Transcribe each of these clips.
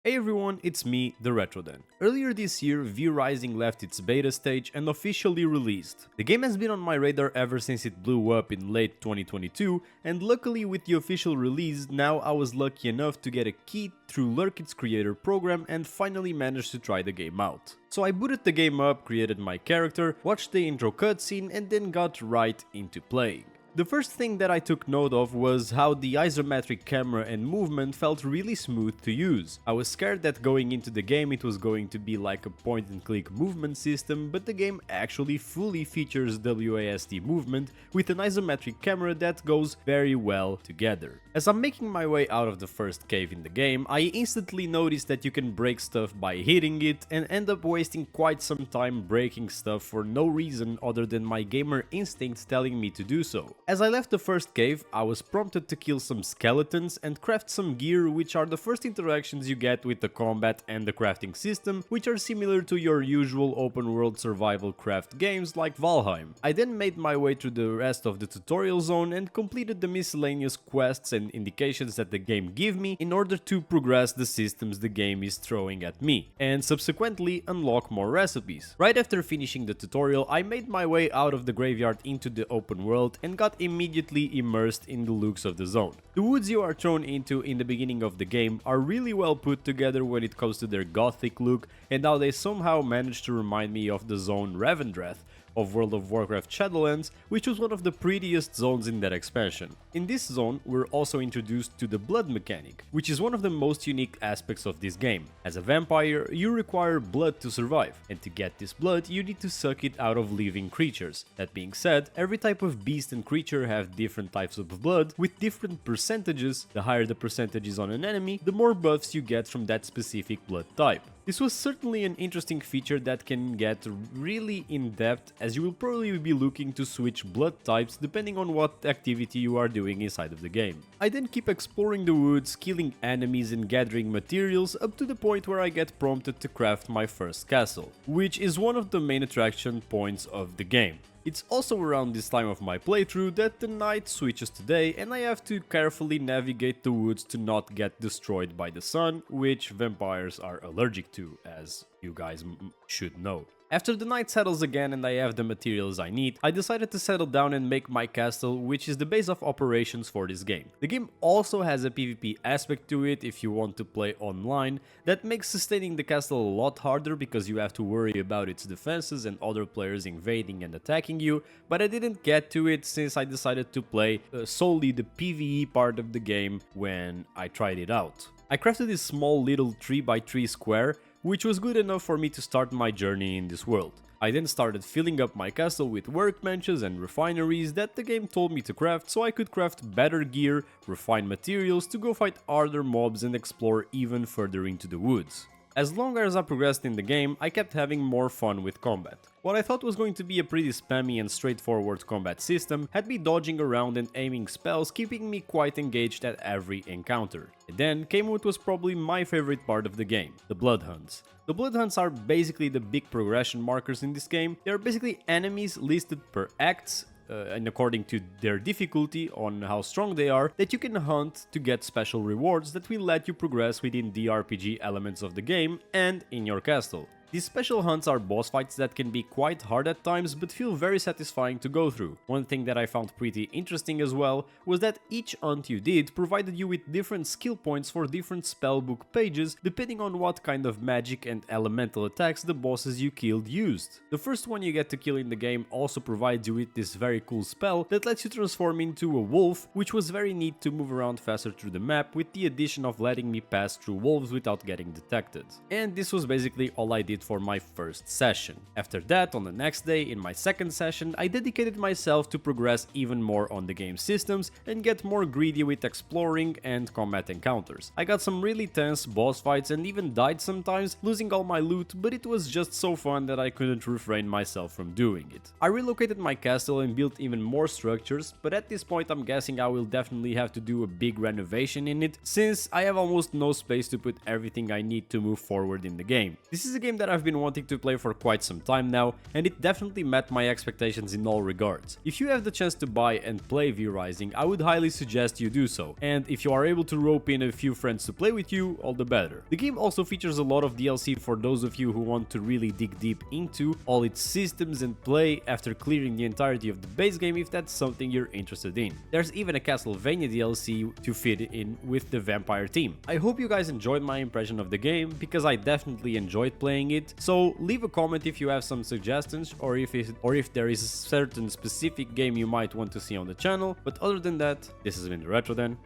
Hey everyone, it's me, the Retroden. Earlier this year, V Rising left its beta stage and officially released. The game has been on my radar ever since it blew up in late 2022, and luckily with the official release, now I was lucky enough to get a key through Lurkit's creator program and finally managed to try the game out. So I booted the game up, created my character, watched the intro cutscene and then got right into playing. The first thing that I took note of was how the isometric camera and movement felt really smooth to use. I was scared that going into the game it was going to be like a point and click movement system, but the game actually fully features WASD movement with an isometric camera that goes very well together. As I'm making my way out of the first cave in the game, I instantly noticed that you can break stuff by hitting it and end up wasting quite some time breaking stuff for no reason other than my gamer instincts telling me to do so. As I left the first cave, I was prompted to kill some skeletons and craft some gear, which are the first interactions you get with the combat and the crafting system, which are similar to your usual open world survival craft games like Valheim. I then made my way through the rest of the tutorial zone and completed the miscellaneous quests and indications that the game give me in order to progress the systems the game is throwing at me, and subsequently unlock more recipes. Right after finishing the tutorial, I made my way out of the graveyard into the open world and got immediately immersed in the looks of the zone. The woods you are thrown into in the beginning of the game are really well put together when it comes to their gothic look, and how they somehow managed to remind me of the zone Revendreth of World of Warcraft Shadowlands, which was one of the prettiest zones in that expansion. In this zone, we're also introduced to the blood mechanic, which is one of the most unique aspects of this game. As a vampire, you require blood to survive, and to get this blood, you need to suck it out of living creatures. That being said, every type of beast and creature have different types of blood, with different percentages. The higher the percentages on an enemy, the more buffs you get from that specific blood type. This was certainly an interesting feature that can get really in-depth, as you will probably be looking to switch blood types depending on what activity you are doing inside of the game. I then keep exploring the woods, killing enemies and gathering materials up to the point where I get prompted to craft my first castle, which is one of the main attraction points of the game. It's also around this time of my playthrough that the night switches to day and I have to carefully navigate the woods to not get destroyed by the sun, which vampires are allergic to, as you guys should know. After the night settles again and I have the materials I need, I decided to settle down and make my castle, which is the base of operations for this game. The game also has a PvP aspect to it if you want to play online, that makes sustaining the castle a lot harder because you have to worry about its defenses and other players invading and attacking you, but I didn't get to it since I decided to play solely the PvE part of the game when I tried it out. I crafted this small little 3x3 square, which was good enough for me to start my journey in this world. I then started filling up my castle with workbenches and refineries that the game told me to craft so I could craft better gear, refine materials to go fight other mobs and explore even further into the woods. As long as I progressed in the game, I kept having more fun with combat. What I thought was going to be a pretty spammy and straightforward combat system had me dodging around and aiming spells, keeping me quite engaged at every encounter. And then came what was probably my favorite part of the game, the blood hunts. The blood hunts are basically the big progression markers in this game. They are basically enemies listed per acts, and according to their difficulty on how strong they are, that you can hunt to get special rewards that will let you progress within the RPG elements of the game and in your castle. These special hunts are boss fights that can be quite hard at times but feel very satisfying to go through. One thing that I found pretty interesting as well was that each hunt you did provided you with different skill points for different spellbook pages depending on what kind of magic and elemental attacks the bosses you killed used. The first one you get to kill in the game also provides you with this very cool spell that lets you transform into a wolf, which was very neat to move around faster through the map with the addition of letting me pass through wolves without getting detected. And this was basically all I did for my first session. After that, on the next day, in my second session, I dedicated myself to progress even more on the game systems and get more greedy with exploring and combat encounters. I got some really tense boss fights and even died sometimes, losing all my loot, but it was just so fun that I couldn't refrain myself from doing it. I relocated my castle and built even more structures, but at this point I'm guessing I will definitely have to do a big renovation in it, since I have almost no space to put everything I need to move forward in the game. This is a game that that I've been wanting to play for quite some time now, and it definitely met my expectations in all regards. If you have the chance to buy and play V-Rising, I would highly suggest you do so, and if you are able to rope in a few friends to play with you, all the better. The game also features a lot of DLC for those of you who want to really dig deep into all its systems and play after clearing the entirety of the base game if that's something you're interested in. There's even a Castlevania DLC to fit in with the vampire team. I hope you guys enjoyed my impression of the game, because I definitely enjoyed playing it, so leave a comment if you have some suggestions or if there is a certain specific game you might want to see on the channel. But other than that, this has been the Retro Den,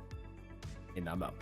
and I'm out.